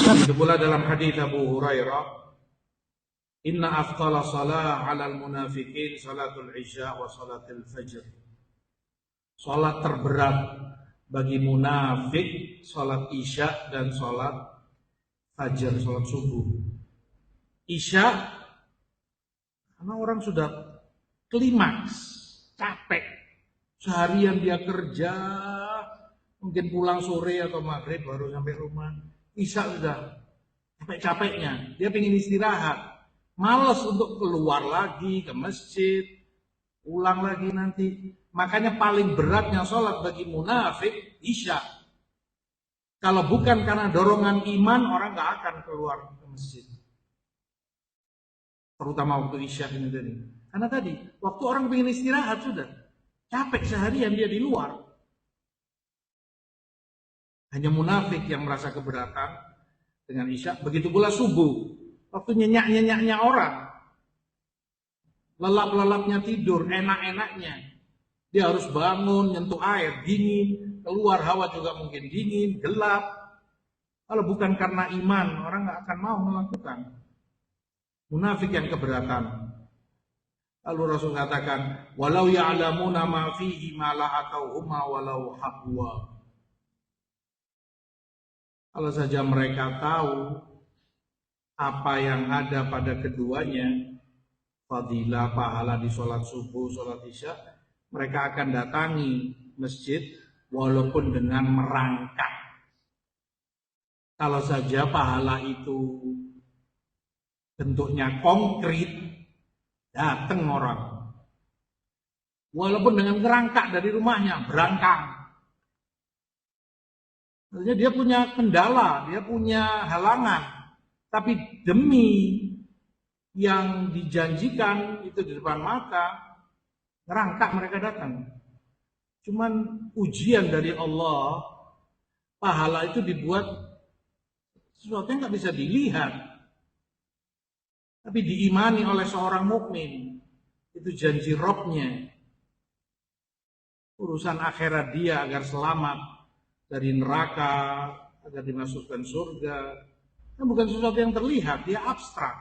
Itu pula dalam hadis Abu Hurairah, inna afdhala salah 'alal munafiqin salatul isya wa salatul fajr. Salat terberat bagi munafik salat isya dan salat fajar, salat subuh. Isya karena orang sudah klimaks, capek. Seharian dia kerja, mungkin pulang sore atau maghrib baru sampai rumah. Isya sudah capek-capeknya, dia pengen istirahat. Malas untuk keluar lagi ke masjid, ulang lagi nanti. Makanya paling beratnya sholat bagi munafik isya. Kalau bukan karena dorongan iman, orang gak akan keluar ke masjid. Terutama waktu isya ini tadi. Karena tadi, waktu orang pengen istirahat sudah. Capek seharian dia di luar. Hanya munafik yang merasa keberatan dengan isya. Begitu pula subuh. Waktu nyenyak-nyenyaknya orang. Lelap-lelapnya tidur, enak-enaknya. Dia harus bangun, nyentuh air, dingin. Keluar hawa juga mungkin dingin, gelap. Kalau bukan karena iman, orang gak akan mau melakukan. Munafik yang keberatan. Lalu Rasul katakan, walau ya'lamuna ma fihi ma la'atauhuma walau habwa. Kalau saja mereka tahu apa yang ada pada keduanya, fadilah, pahala di sholat subuh, sholat isya, mereka akan datangi masjid walaupun dengan merangkak. Kalau saja pahala itu bentuknya konkret, datang orang. Walaupun dengan ngerangkak dari rumahnya, berangkang. Artinya dia punya kendala, dia punya halangan. Tapi demi yang dijanjikan itu di depan mata, ngerangkak mereka datang. Cuman ujian dari Allah, pahala itu dibuat sesuatu yang nggak bisa dilihat. Tapi diimani oleh seorang mukmin, itu janji Robnya. Urusan akhirat dia agar selamat dari neraka, agar dimasukkan surga. Kan bukan sesuatu yang terlihat, dia abstrak.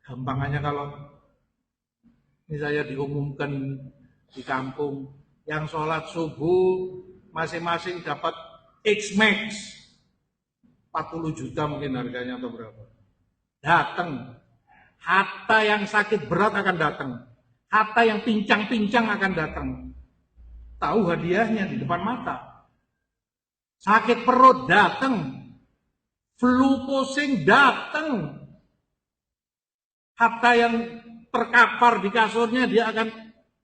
Gampangannya kalau misalnya diumumkan di kampung, yang sholat subuh masing-masing dapat X-Max 40 juta mungkin harganya atau berapa. Datang. Hatta yang sakit berat akan datang. Hatta yang pincang-pincang akan datang. Tahu hadiahnya di depan mata. Sakit perut datang. Flu pusing datang. Hatta yang terkapar di kasurnya dia akan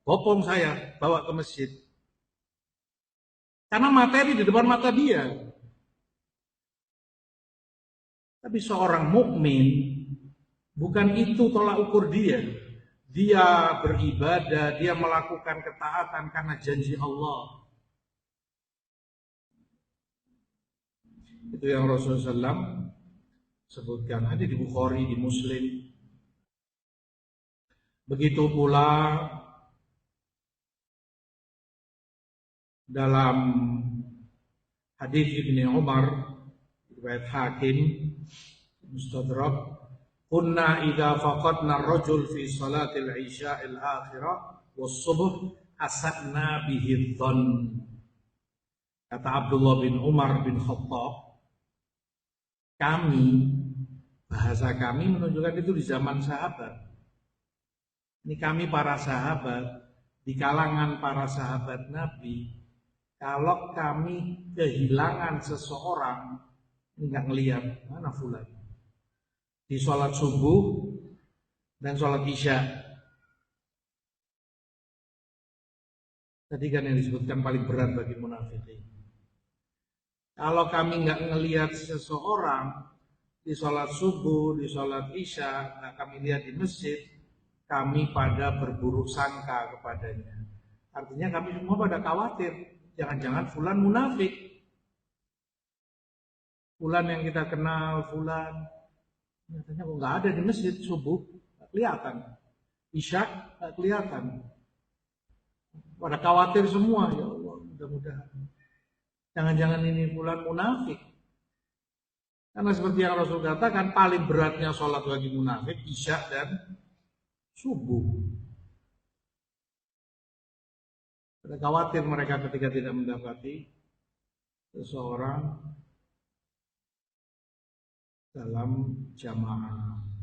bopong saya bawa ke masjid. Karena materi di depan mata dia. Tapi seorang mukmin bukan itu tolak ukur dia. Dia beribadah, dia melakukan ketaatan karena janji Allah. Itu yang Rasulullah SAW sebutkan. Ada di Bukhari, di Muslim. Begitu pula dalam hadis Ibnu Umar, riwayat Hakim, Mustadrak, kunna idza faqadna ar-rajul fi salatil isya'il akhirah was-subh hasadna bihi dhann. Kata Abdullah bin Umar bin Khattab, bahasa kami menunjukkan itu di zaman sahabat. Ini kami para sahabat, di kalangan para sahabat Nabi, kalau kami kehilangan seseorang, enggak ngelihat mana fulan. Di sholat subuh dan sholat isya. Tadi kan yang disebutkan paling berat bagi munafikin. Kalau kami enggak ngelihat seseorang di sholat subuh, di sholat isya, enggak kami lihat di masjid, kami pada berburuk sangka kepadanya. Artinya kami semua pada khawatir, jangan-jangan fulan munafik. Fulan yang kita kenal, fulan nyatanya kok nggak ada di masjid subuh, nggak kelihatan. Isya nggak kelihatan. Pada khawatir semua, ya Allah, mudah-mudahan. Jangan-jangan ini bulan munafik. Karena seperti yang Rasul katakan, paling beratnya sholat bagi munafik isya dan subuh. Ada khawatir mereka ketika tidak mendapati seseorang dalam jamaah.